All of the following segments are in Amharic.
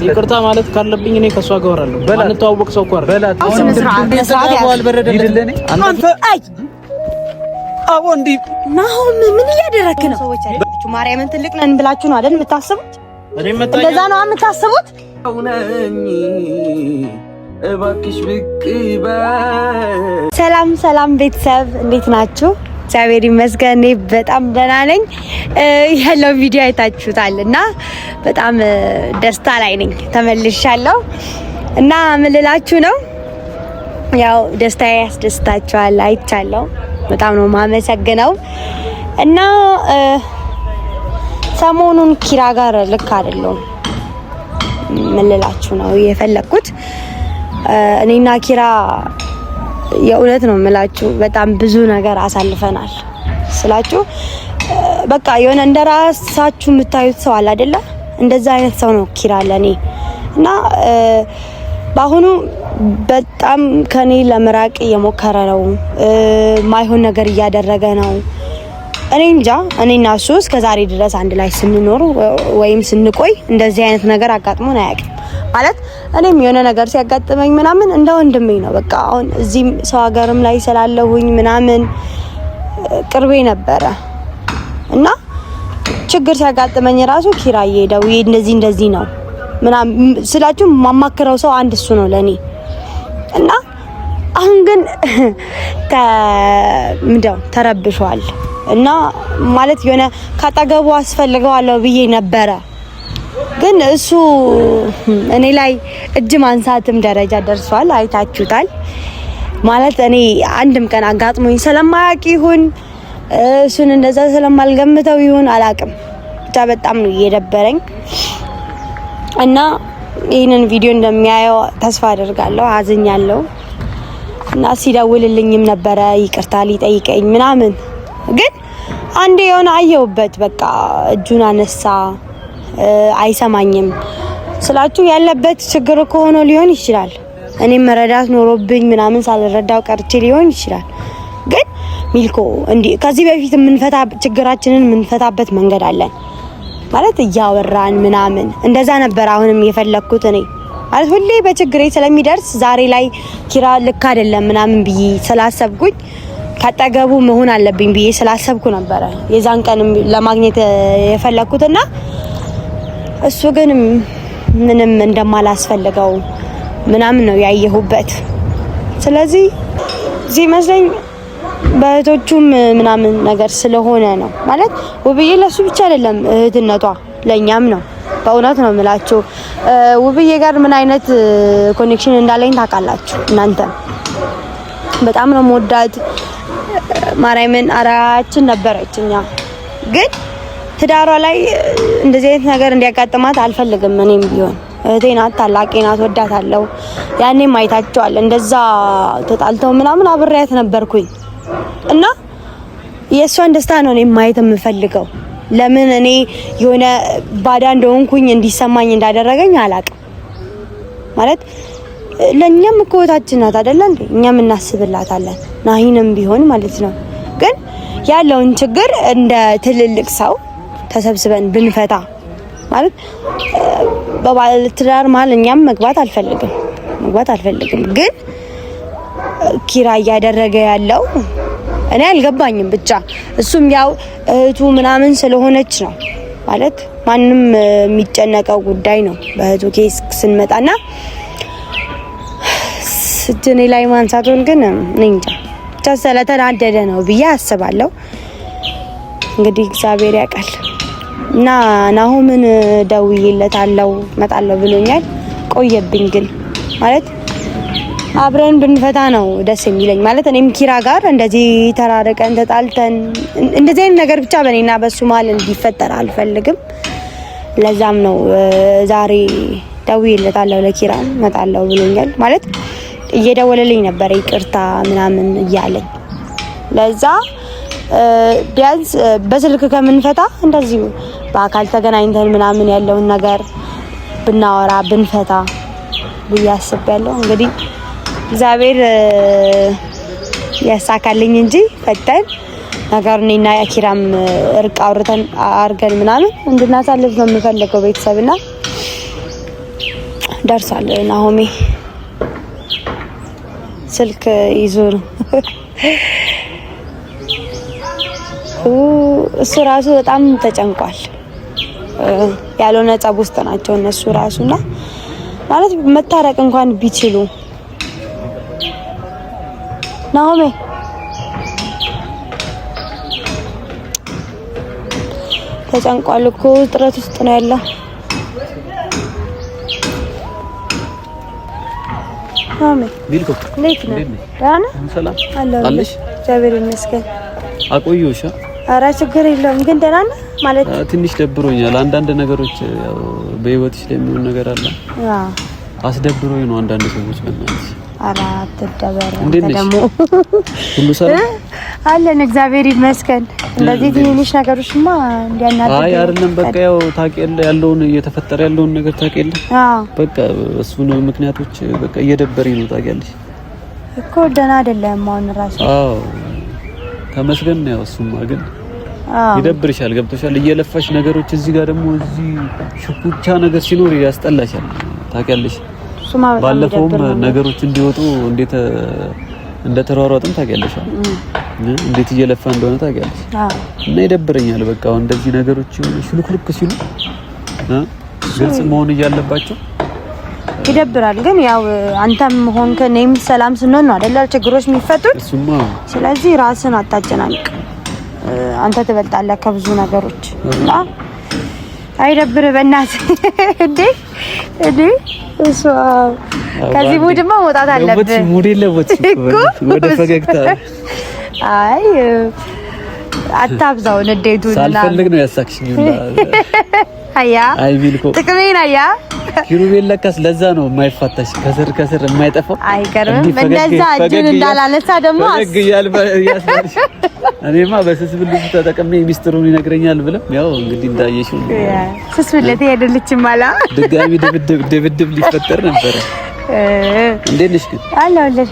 ይቅርታ ማለት ካለብኝ እኔ ከሷ ጋር አወራለሁ። አንተዋወቅ ሰው እኮ አይደል? አንተ አይ አወንዲ ናሆም ምን እያደረክ ነው? ማርያምን ትልቅ ነን ብላችሁ ነው አይደል የምታስቡት? እንደዛ ነው የምታስቡት? ሰላም ሰላም ቤተሰብ እንዴት ናችሁ? እግዚአብሔር ይመስገን እኔ በጣም ደህና ነኝ። ያለው ቪዲዮ አይታችሁታልና በጣም ደስታ ላይ ነኝ። ተመልሻለሁ እና ምን ልላችሁ ነው ያው ደስታዬ ያስደስታችኋል አይቻለሁ። በጣም ነው ማመሰግነው እና ሰሞኑን ኪራ ጋር ልክ አይደለም ምን ልላችሁ ነው የፈለኩት። እኔና ኪራ የእውነት ነው የምላችሁ በጣም ብዙ ነገር አሳልፈናል ስላችሁ በቃ የሆነ እንደራሳችሁ የምታዩት ሰው አለ አይደለ? እንደዛ አይነት ሰው ነው ኪራ ለኔ እና ባሁኑ በጣም ከኔ ለመራቅ እየሞከረ ነው። ማይሆን ነገር እያደረገ ነው። እኔ እንጃ እኔና እሱ እስከዛሬ ድረስ አንድ ላይ ስንኖር ወይም ስንቆይ እንደዚህ አይነት ነገር አጋጥሞን አያውቅም። ማለት እኔም የሆነ ነገር ሲያጋጥመኝ ምናምን እንደ ወንድሜ ነው በቃ። አሁን እዚህም ሰው ሀገርም ላይ ስላለሁኝ ምናምን ቅርቤ ነበረ እና ችግር ሲያጋጥመኝ ራሱ ኪራዬ ደውዬ እንደዚህ ነው ምናምን ስላችሁ ማማክረው ሰው አንድ እሱ ነው ለኔ። እና አሁን ግን ተረብሿል እና ማለት የሆነ ካጠገቡ አስፈልገዋለሁ ብዬ ነበረ ግን እሱ እኔ ላይ እጅ ማንሳትም ደረጃ ደርሷል። አይታችሁታል። ማለት እኔ አንድም ቀን አጋጥሞኝ ስለማያውቅ ይሁን እሱን እንደዛ ስለማልገምተው ይሁን አላውቅም ብቻ በጣም ነው እየደበረኝ እና ይሄንን ቪዲዮ እንደሚያየው ተስፋ አደርጋለሁ። አዝኛለሁ እና ሲደውልልኝም ነበረ ይቅርታ ሊጠይቀኝ ምናምን ግን አንዴ የሆነ አየውበት በቃ እጁን አነሳ። አይሰማኝም ስላችሁ ያለበት ችግር ከሆነ ሊሆን ይችላል። እኔም መረዳት ኖሮብኝ ምናምን ሳልረዳው ቀርቼ ሊሆን ይችላል። ግን ሚልኮ እንዲ ከዚህ በፊት ችግራችንን የምንፈታበት መንገድ አለን ማለት እያወራን ምናምን እንደዛ ነበር። አሁንም የፈለኩት እኔ ማለት ሁሌ በችግሬ ስለሚደርስ ዛሬ ላይ ኪራ ልክ አይደለም ምናምን ብዬ ስላሰብኩኝ ካጠገቡ መሆን አለብኝ ብዬ ስላሰብኩ ነበር የዛን ቀን ለማግኘት የፈለኩትና እሱ ግን ምንም እንደማላስፈልገው ምናምን ነው ያየሁበት። ስለዚህ እዚህ መስለኝ በእህቶቹም ምናምን ነገር ስለሆነ ነው ማለት ውብዬ ለሱ ብቻ አይደለም እህትነቷ ለኛም ነው። በእውነት ነው የምላችሁ ውብዬ ጋር ምን አይነት ኮኔክሽን እንዳለኝ ታውቃላችሁ እናንተ። በጣም ነው የምወዳት ማርያምን አራችን ነበረችኛ ግን ትዳሯ ላይ እንደዚህ አይነት ነገር እንዲያጋጥማት አልፈልግም። እኔም ቢሆን እህቴ ናት፣ ታላቄ ናት፣ ወዳታለሁ። ያኔም አይታችኋል እንደዛ ተጣልተው ምናምን አብሬያት ነበርኩኝ እና የእሷን ደስታ ነው እኔ ማየት የምፈልገው። ለምን እኔ የሆነ ባዳ እንደሆንኩኝ እንዲሰማኝ እንዳደረገኝ አላውቅም። ማለት ለኛም እኮ እህታችን ናት አይደል እንዴ? እኛም እናስብላታለን ናሂንም ቢሆን ማለት ነው። ግን ያለውን ችግር እንደ ትልልቅ ሰው ተሰብስበን ብንፈታ ማለት በባለ ትዳር ማለት እኛም መግባት አልፈልግም። ግን ኪራ እያደረገ ያለው እኔ አልገባኝም። ብቻ እሱም ያው እህቱ ምናምን ስለሆነች ነው ማለት ማንንም የሚጨነቀው ጉዳይ ነው። በእህቱ ኬስ ስንመጣና ስድኔ ላይ ማንሳቱን ግን እኔ እንጃ ብቻ ስለተናደደ ነው ብዬ አስባለሁ። እንግዲህ እግዚአብሔር ያውቃል። እና ናሆምን ደውዬለታለሁ እመጣለሁ ብሎኛል። ቆየብኝ ግን ማለት አብረን ብንፈታ ነው ደስ የሚለኝ። ማለት እኔም ኪራ ጋር እንደዚህ ተራርቀን ተጣልተን እንደዚህ አይነት ነገር ብቻ በእኔና በሱ መሀል እንዲፈጠር አልፈልግም። ለዛም ነው ዛሬ ደውዬለታለሁ ለኪራ እመጣለሁ ብሎኛል። ማለት እየደወለልኝ ነበር ይቅርታ ምናምን እያለኝ ለዛ ቢያንስ በስልክ ከምንፈታ እንደዚህ በአካል ተገናኝተን ምናምን ያለውን ነገር ብናወራ ብንፈታ ብዬ አስቤያለሁ። እንግዲህ እግዚአብሔር ያሳካልኝ እንጂ ፈተን ነገር እኔና ኪራም እርቅ አውርተን አርገን ምናምን እንድናሳልፍ ነው የምፈልገው ቤተሰብና ደርሷል። ናሆሜ ስልክ ይዞ ነው እሱ ራሱ በጣም ተጨንቋል። ያልሆነ ጸብ ውስጥ ናቸው እነሱ ራሱና ማለት መታረቅ እንኳን ቢችሉ ናሆሜ ተጨንቋል እኮ ጥረት ውስጥ ነው ያለው። ናሆሜ ቢልኮ እንዴት ነህ? ደህና ነህ? ሰላም አለሽ? እግዚአብሔር ይመስገን። አቆየሁሽ? ኧረ ችግር የለውም ግን ደህና ነህ ማለት ትንሽ ደብሮኛል። አንዳንድ ነገሮች ያው በህይወትሽ ላይ የሚሆን ነገር አለ። አዎ አስደብሮኝ ነው አንዳንድ ሰዎች በእናትሽ። ኧረ አትደበር ደግሞ ሁሉ ሰላም አለን እግዚአብሔር ይመስገን። እንደዚህ ትንሽ ነገሮችማ እንዲያናደዱ አይ አይደለም በቃ ያው ታውቂያለሽ ያለውን እየተፈጠረ ያለውን ነገር ታውቂያለሽ። አዎ በቃ እሱን ምክንያቶች በቃ እየደበረኝ ነው ታውቂያለሽ እኮ ደህና አይደለም አሁን ራሱ። አዎ ተመስገን ነው እሱማ ግን ይደብርሻል። ገብቶሻል። እየለፋሽ ነገሮች እዚህ ጋር ደግሞ እዚህ ሽኩቻ ነገር ሲኖር ያስጠላሻል ታውቂያለሽ። ባለፈውም ነገሮች እንዲወጡ እንዴት እንደተሯሯጥን ታውቂያለሽ። እንዴት እየለፋ እንደሆነ ታውቂያለሽ። እና ይደብረኛል በቃ አሁን እንደዚህ ነገሮች ሽሉክሉክ ሲሉ ግልጽ መሆን እያለባቸው ይደብራል። ግን ያው አንተም ሆንክ እኔም ሰላም ስንሆን ነው አይደል ችግሮች የሚፈቱት። እሱማ ስለዚህ ራስን አታጨናንቅ። አንተ ትበልጣለህ ከብዙ ነገሮች እና አይደብር በእናትህ እንዴ እሱ ከዚህ ሙድማ መውጣት አለብህ። ሙድ የለውም ወደ ፈገግታ አይ አታብዛው ንዴቱን ሳልፈልግ ነው ያሳክሽኝ። አያ አይ ቢልኮ ጥቅሜን አያ ኪሩቤል ለካስ ለዛ ነው የማይፋታሽ ከስር የማይጠፋው አይቀርም። እንደዛ እጁን እንዳላነሳ ደግሞ አስገያል ያስባልሽ። እኔማ በስስብልት ተጠቅሜ ሚስጥሩን ይነግረኛል ብለም ያው እንግዲህ እንዳየሽው ስስብልት ሄደልችም ማላ ድጋሚ ድብድብ ሊፈጠር ነበር። እንዴት ነሽ ግን? አለሁልሽ።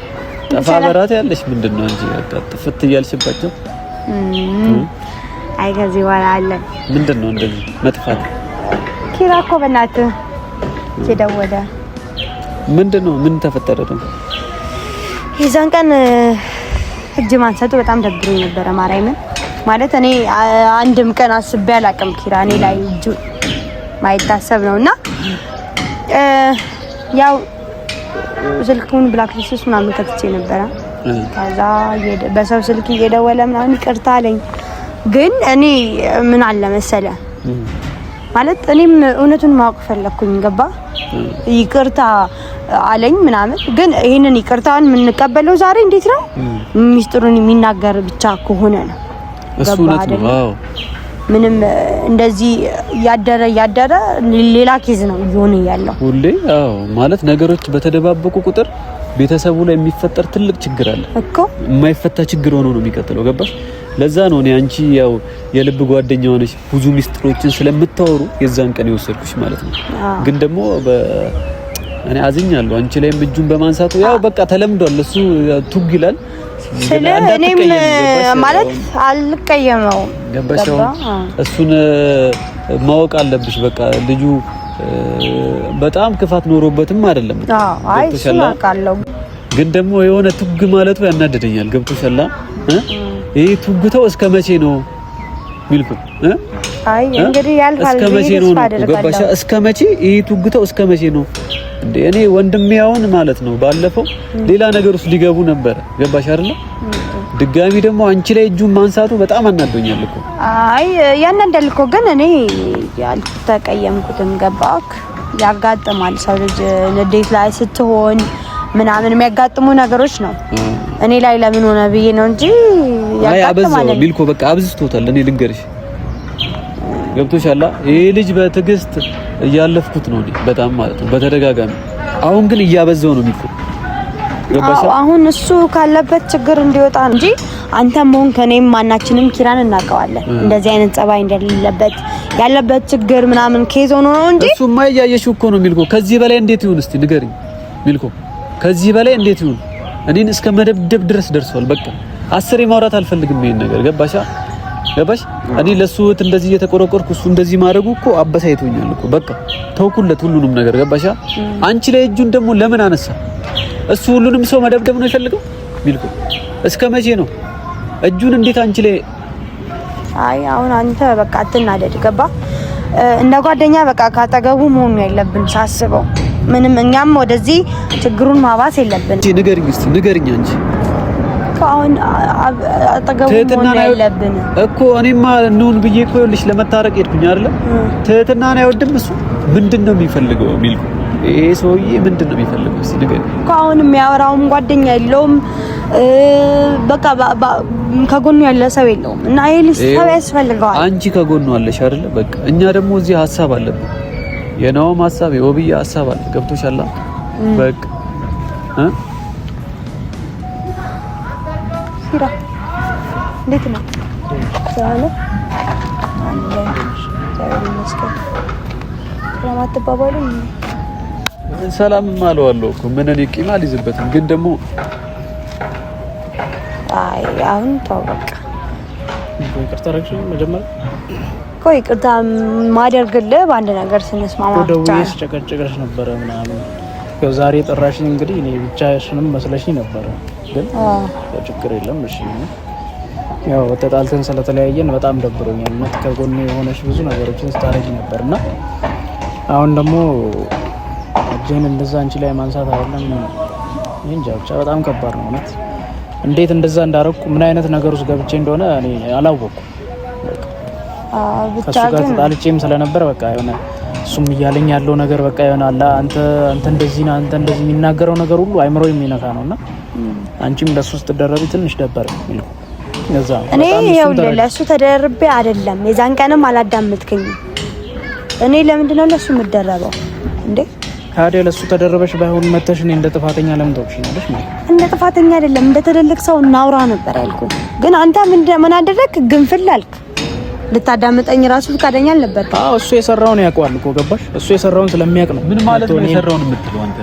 ጠፋ በራት ያለሽ ምንድነው እንጂ በቃ ጥፍት እያልሽባቸው። አይ ከዚህ በኋላ አለ ምንድነው እንደዚህ መጥፋት? ኪራ እኮ በእናትህ የደወለ ምንድነው? ምን ተፈጠረ ነው? የዛን ቀን እጅ ማንሳቱ በጣም ደብሮኝ ነበረ። ማርያምን ማለት እኔ አንድም ቀን አስቤ አላቅም ኪራ እኔ ላይ እጁ ማይታሰብ ነውና ያው ስልኩን ብላክ ሊስት ምናምን ከፍቼ ነበረ። ከዛ በሰው ስልክ እየደወለ ምናምን ይቅርታ አለኝ። ግን እኔ ምን አለ መሰለ ማለት እኔም እውነቱን ማወቅ ፈለኩኝ። ገባ ይቅርታ አለኝ ምናምን። ግን ይሄንን ይቅርታን የምንቀበለው ዛሬ እንዴት ነው? ሚስጥሩን የሚናገር ብቻ ከሆነ ነው። እሱ ነው። አዎ ምንም እንደዚህ ያደረ ሌላ ኬዝ ነው እየሆነ ያለው ሁሌ። አዎ ማለት ነገሮች በተደባበቁ ቁጥር ቤተሰቡ ላይ የሚፈጠር ትልቅ ችግር አለ እኮ። የማይፈታ ችግር ሆኖ ነው የሚቀጥለው። ገባሽ? ለዛ ነው እኔ አንቺ ያው የልብ ጓደኛ ሆነሽ ብዙ ሚስጥሮችን ስለምታወሩ የዛን ቀን የወሰድኩሽ ማለት ነው። ግን ደግሞ እኔ አዝኛለሁ አንቺ ላይም እጁን በማንሳቱ። ያው በቃ ተለምዷል። እሱ ቱግ ይላል ስለ እኔም ማለት አልቀየመው። ገባሽ? እሱን ማወቅ አለብሽ። በቃ ልጁ በጣም ክፋት ኖሮበትም አይደለም። አይ እሱ አውቃለሁ። ግን ደግሞ የሆነ ቱግ ማለቱ ያናደደኛል። ገብቶሻል? ይሄ ቱግተው እስከ መቼ ነው ሚልኩ? አይ እንግዲህ ያልፋል። እስከ መቼ ነው? ገባሽ? እስከ መቼ ይሄ ቱግተው እስከ መቼ ነው? እንዴ እኔ ወንድሜ አሁን ማለት ነው ባለፈው ሌላ ነገር ውስጥ ሊገቡ ነበር። ገባሽ አይደል? ድጋሚ ደግሞ አንቺ ላይ እጁን ማንሳቱ በጣም አናዶኛል እኮ። አይ ያናዳል እኮ ግን እኔ ያልተቀየምኩትም። ገባክ? ያጋጥማል ሰው ልጅ ንዴት ላይ ስትሆን ምናምን የሚያጋጥሙ ነገሮች ነው። እኔ ላይ ለምን ሆነ ብዬ ነው እንጂ ያጋጥማል። አይ ሚልኮ በቃ አብዝቶታል። እኔ ልንገርሽ ገብቶሻል? ይሄ ልጅ በትዕግስት እያለፍኩት ነው በጣም ማለት ነው በተደጋጋሚ። አሁን ግን እያበዛው ነው ሚልኮ። ገባሽ? አሁን እሱ ካለበት ችግር እንዲወጣ እንጂ አንተም ሆን ከኔም ማናችንም ኪራን እናውቀዋለን እንደዚህ አይነት ጸባይ እንደሌለበት ያለበት ችግር ምናምን ኬዝ ሆኖ ነው እንጂ እሱማ እያየሽው እኮ ነው ሚልኮ። ከዚህ በላይ እንዴት ይሁን እስቲ ንገሪኝ ሚልኮ። ከዚህ በላይ እንዴት ይሁን? እኔን እስከ መደብደብ ድረስ ደርሷል። በቃ አስሬ ማውራት አልፈልግም ይሄን ነገር። ገባሻ? ገባሽ? እኔ ለሱ እንደዚህ እየተቆረቆርኩ እሱ እንደዚህ ማድረጉ እኮ አበሳይቶኛል እኮ በቃ ተውኩለት ሁሉንም ነገር ገባሽ? አንቺ ላይ እጁን ደግሞ ለምን አነሳ? እሱ ሁሉንም ሰው መደብደብ ነው የፈልገው ሚልኮ እስከ መቼ ነው እጁን እንዴት አንቺ ላይ? አይ አሁን አንተ በቃ አትናደድ ገባ? እንደ ጓደኛ በቃ ካጠገቡ መሆን ያለብን ሳስበው ምንም እኛም ወደዚህ ችግሩን ማባስ የለብን። ንገሪኝ እስቲ ንገሪኝ አንቺ አሁን አጠገቡ መሆን ያለብን እኮ እኔማ እንሁን ብዬ እኮ ይኸውልሽ ለመታረቅ ሄድኩኝ አይደለ? ትህትናን አይወድም እሱ ምንድነው የሚፈልገው ሚልኮ? ይሄ ሰውዬ ምንድነው የሚፈልገው እስቲ ንገሪኝ እኮ አሁን የሚያወራውም ጓደኛ የለውም በቃ ከጎኑ ያለ ሰው የለውም እና ይሄ ልጅ ሰው ያስፈልገዋል። አንቺ ከጎኑ አለሽ አይደለ? በቃ እኛ ደግሞ እዚህ ሐሳብ አለብን የነውም ሐሳብ የወብዬ ሐሳብ አለ ገብቶሻል? በቃ ሲራ እንዴት ነው? ሰላም አለዋለሁ እኮ ምን እኔ ቂም አልይዝበትም፣ ግን ደግሞ አይ አሁን ተው በቃ ይቅርታ አደረግሽ መጀመሪያ እኮ ይቅርታ ማደርግልህ በአንድ ነገር ስንስማማ ብቻ ደውዬ ስጨቀጭቅሽ ነበረ ምናምን ያው ዛሬ ጠራሽኝ እንግዲህ እኔ ብቻሽንም መስለሽኝ ነበረ ግን ችግር የለም እሺ ያው ተጣልተን ስለተለያየን በጣም ደብሮኛል እና ከጎኔ የሆነሽ ብዙ ነገሮችን ስታረጊ ነበርና አሁን ደግሞ እጄን እንደዛ አንቺ ላይ ማንሳት አይደለም እንጃ ብቻ በጣም ከባድ ነው ማለት እንዴት እንደዛ እንዳረኩ ምን አይነት ነገር ውስጥ ገብቼ እንደሆነ እኔ አላወኩም ብቻ ግን ተጣልቼም ስለነበር በቃ የሆነ እሱም እያለኝ ያለው ነገር በቃ ይሆናል አንተ እንደዚህ ነው አንተ እንደዚህ የሚናገረው ነገር ሁሉ አይምሮ የሚነካ ነውና አንቺም ለሱ ስትደረቢ ትንሽ ደበር ሚልኩ ነዛ እኔ ይኸውልህ ለሱ ተደርቤ አይደለም የዛን ቀንም አላዳምጥከኝ እኔ ለምንድን ነው ለሱ የምደረበው እንዴ ታዲያ ለሱ ተደረበሽ ባይሆን መተሽ እኔ እንደ ጥፋተኛ ለምን ተወቅሽኛለሽ ማለት እንደ ጥፋተኛ አይደለም እንደ ተደልክ ሰው እናውራ ነበር ያልኩት ግን አንተ ምን አደረክ ግንፍል አልክ ልታዳምጠኝ ራሱ ፈቃደኛ አልነበር እሱ የሰራውን ያውቀዋል እኮ ገባሽ እሱ የሰራውን ስለሚያውቅ ነው ምን ማለት ነው የሰራውን የምትለው አንተ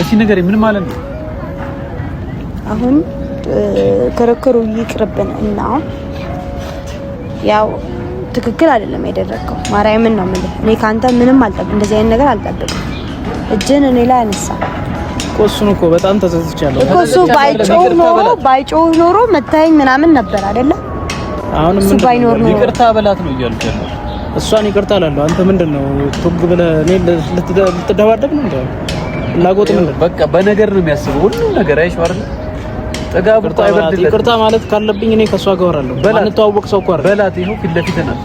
እሺ ነገር ምን ማለት ነው አሁን ክርክሩ ይቅርብን እና ያው ትክክል አይደለም ያደረከው ማርያምን ነው ማለት እኔ ካንተ ምንም አልጠብቅም እንደዚህ አይነት ነገር አልጠብቅም እጅን እኔ ላይ አነሳ እሱን እኮ በጣም ተዘዝቻለሁ እኮ እሱ ባይጮህ ኖሮ መታየኝ ምናምን ነበር አይደለ አሁን ምን ባይኖር ነው ይቅርታ በላት ነው እያልኩ ያለው እሷን ይቅርታ አላለሁ አንተ ምንድነው ቱግ ብለህ እኔ ልትደባደብ ነው እንዴ ላጎጥ ምን በቃ በነገር ነው የሚያስበው ሁሉ ነገር አይሽ አይደል ጥጋቡ አይበርድለት ይቅርታ ማለት ካለብኝ እኔ ከሷ ጋር አወራለሁ አንተዋወቅ ሰው እኮ አይደል በላት ይሄው ፊት ለፊት ነው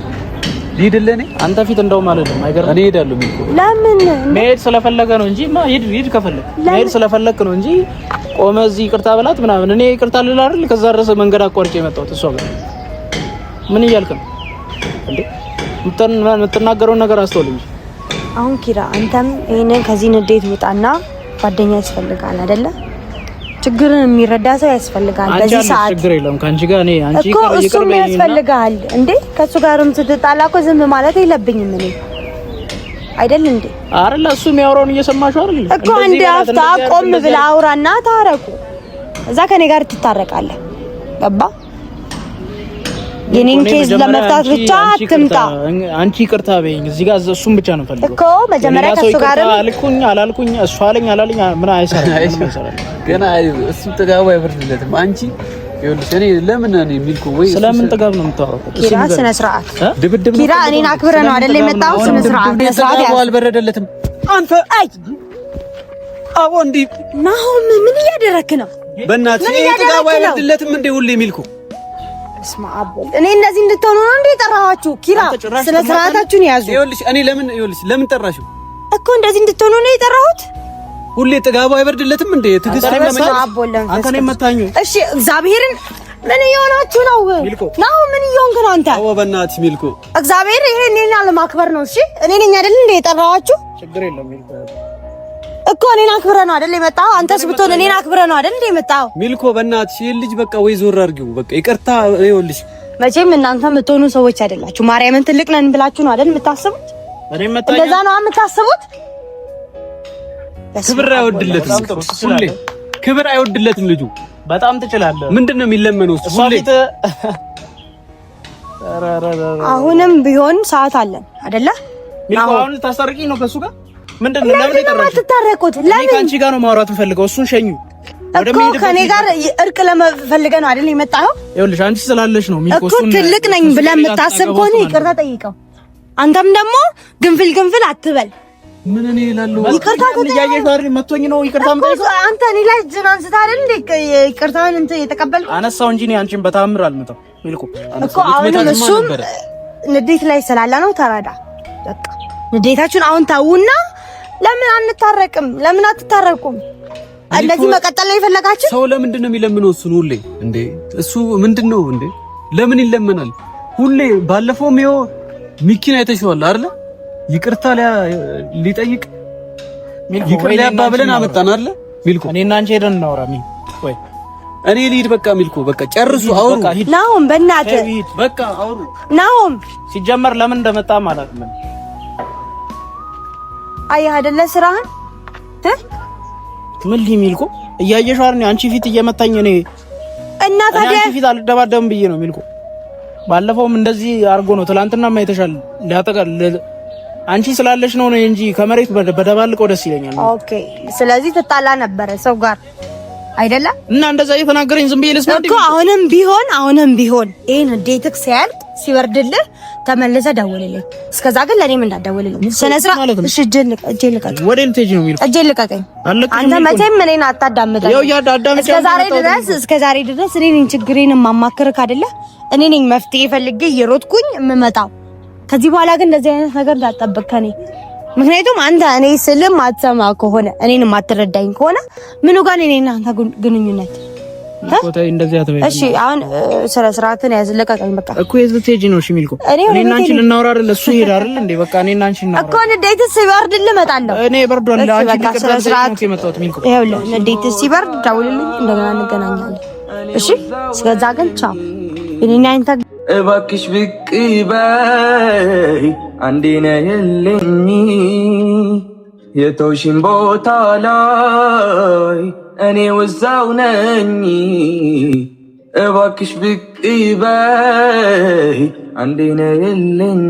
ሊድልህ እኔ አንተ ፊት እንደውም አይደለም አይገርም እኔ ሄዳለሁ ሚልኩ ለምን መሄድ ስለፈለገ ነው እንጂ ሂድ ከፈለክ መሄድ ስለፈለክ ነው እንጂ ቆመ እዚህ ይቅርታ በላት ምናምን እኔ ይቅርታ ልል አይደል ከዛ ድረስ መንገድ አቋርጬ የመጣሁት እሷ ጋር ምን እያልክ ነው እንዴ የምትናገረው ነገር አስተውል እንጂ አሁን ኪራ አንተም ይሄንን ከዚህ ንዴት ውጣና ጓደኛ ያስፈልጋል አይደለ ችግርን የሚረዳ ሰው ያስፈልጋል በዚህ ሰዓት ችግር የለም ካንቺ ጋር እኔ አንቺ ይቅር ያስፈልጋል እንዴ ከሱ ጋርም ስትጣላ እኮ ዝም ማለት የለብኝም እኔ አይደል እንዴ አይደል እሱ የሚያወራውን እየሰማሽው አይደል እኮ አንድ አፍታ ቆም ብላ አውራና ታረቁ እዛ ከኔ ጋር ትታረቃለህ ገባ የኔን ኬዝ ለመፍታት ብቻ አትምጣ አንቺ ይቅርታ በይኝ እዚህ ጋር እሱም ብቻ ነው ፈልገው እኮ መጀመሪያ ከሱ ጋር አላልኩኝ እሱ አለኝ ምን አይሰራም ገና እሱ ጥጋቡ አይበርድለትም አንቺ ይኸውልሽ እኔ ለምን እኔ ሚልኩ ወይ ስለምን ጥጋብ ነው የምታወራው ኪራ ስነ ስርዓት ድብድብ ኪራ እኔን አክብረህ ነው አይደል የመጣው ስነ ስርዓት ጥጋቡ አልበረደለትም አንተ አይ አዎ እንዴ ናሆም ምን እያደረክ ነው በእናትህ ጥጋቡ አይበርድለትም እንዴ ሁሌ ሚልኩ እስማ አቦል እኔ እንደዚህ እንድትሆኑ ነው እንዴ ጠራኋችሁ ኪራ ስለ ስርዓታችሁን ያዙ ይኸውልሽ እኔ ለምን ጠራሽው እኮ እንደዚህ እንድትሆኑ ነው የጠራሁት ሁሌ ጥጋቡ አይበርድለትም እንዴ ትግስት አንተ ነህ መታኙ እሺ እግዚአብሔርን ምን እየሆናችሁ ነው ናው ምን እየሆንክ ነው አንተ አዎ በእናትሽ ሚልኩ እግዚአብሔር ይሄ እኔን አለማክበር ነው እሺ እኔ ነኝ አይደል እንዴ የጠራኋችሁ ችግር የለም ሚልኩ እኮ እኔን አክብረህ ነው አይደል የመጣው አንተስ ብትሆን እኔን አክብረህ ነው አይደል እንዴ የመጣው ሚልኮ በእናትሽ ይሄን ልጅ በቃ ወይ ዞር አድርጊው በቃ ይቅርታ ይኸውልሽ መቼም እናንተ የምትሆኑ ሰዎች አይደላችሁ ማርያምን ትልቅ ነን ብላችሁ ነው አይደል የምታስቡት እንደዛ ነው የምታስቡት ክብር አይወድለትም ሁሌ ክብር አይወድለትም ልጁ በጣም ትችላለህ ምንድነው የሚለመነው ሁሌ አሁንም ቢሆን ሰዓት አለን አይደለ? አሁን ታስታርቂ ነው ከሱ ጋር ምንድነው? ለምን ተታረቁት? ለምን ከአንቺ ጋር ነው ማውራት ፈልገው? እሱን ሸኙ እኮ ከኔ ጋር እርቅ ለመፈልገ ነው አይደል የመጣኸው? ይኸውልሽ አንቺ ስላለሽ ነው ሚልኮ እኮ ትልቅ ነኝ ብለህ የምታስብ ከሆነ ይቅርታ ጠይቀው። አንተም ደግሞ ግንፍል አትበል። ምን እኔ እላለሁ? ይቅርታ ያየሽ አይደል መቶኝ ነው ይቅርታ የምጠይቀው። አንተ እኔ ላይ እጅን አንስታ አይደል ይቅርታን እንትን የተቀበልኩ አነሳው እንጂ እኔ አንቺን በታምር አልመጣም ሚልኮ እኮ። አሁን እሱም ንዴት ላይ ስላለ ነው። ተረዳ በቃ። ንዴታችሁን አሁን ተውና ለምን አንታረቅም? ለምን አትታረቁም? እንደዚህ መቀጠል ላይ የፈለጋችሁ ሰው ለምንድን ነው የሚለምነው? እሱን ሁሌ እንዴ እሱ ምንድነው እንዴ? ለምን ይለመናል ሁሌ? ባለፈውም ይኸው ሚኪን አይተሽዋል አይደል? ይቅርታ ሊጠይቅ ይቅር ሊያባብለን አመጣን አይደል? ሚልኮ እኔና አንቺ ሄደን እናውራ። ወይ እኔ ልሂድ በቃ። ሚልኮ በቃ ጨርሱ፣ አውሩ። ናሆም በእናትህ በቃ አውሩ። ናሆም ሲጀመር ለምን እንደመጣ ማለት ነው። አየህ አይደለ ስራህን ምን ሚልኮ እያየሽው አይደል? አንቺ ፊት እየመታኝ እኔ እና ታዲያ አንቺ ፊት አልደባደብም ብዬ ነው ሚልኮ። ባለፈውም እንደዚህ አርጎ ነው ትላንትና ማይተሻል ሊያጠቃል። አንቺ ስላለሽ ነው እንጂ ከመሬት በደባልቀው ደስ ይለኛል። ኦኬ ስለዚህ ትጣላ ነበረ ሰው ጋር አይደለ? እና እንደዛ እየተናገረኝ ዝም ብዬ ልስማ እኮ። አሁንም ቢሆን ይሄን ዴትክ ሲያልቅ ሲወርድልህ ተመልሰህ ደውልልኝ። እስከዛ ግን ለኔም እንዳትደውልልኝ። ስነስራ እሺ። እጄን ልቀቀኝ። ወዴት ልትሄጂ ነው ሚልኮ? እጄን ልቀቀኝ። አንተ መቼም እኔን አታዳምጠኝ። እስከ ዛሬ ድረስ እኔ ነኝ ችግሬን የማማክርህ አይደለ? እኔ ነኝ መፍትሄ ፈልጌ እየሮጥኩኝ የምመጣው። ከዚህ በኋላ ግን እንደዚህ አይነት ነገር እንዳትጠብቅ ከኔ። ምክንያቱም አንተ እኔ ስልም አትሰማ ከሆነ እኔን ማትረዳኝ ከሆነ ምኑ ጋር እኔና አንተ ግንኙነት ኮታይ እንደዚህ አትበይ። እሺ አሁን ስራ ስርዓትን ያዝለቀቀኝ በቃ እኮ የት ልትሄጂ ነው? እሺ ሚልኮ እኔና አንቺ ልናወራ አይደል? እሱ ይሄድ አይደል እንዴ? በቃ እኔና አንቺ እናወራ እኮ። ንዴት ሲበርድልህ እመጣለሁ እኔ። በርዷል። አንቺ ልቀጥል የመጣሁት ሚልኮ። ይኸውልህ ንዴት ሲበርድ ደውልልኝ፣ እንደገና እንገናኛለን። እሺ እስከዛ ግን ቻው። እኔና አንተ እባክሽ ብቅ በይ አንዴ ነይልኝ የተውሽን ቦታ ላይ እኔ ወዛው ነኝ። እባክሽ ብቅ በይ አንዴ ነይልኝ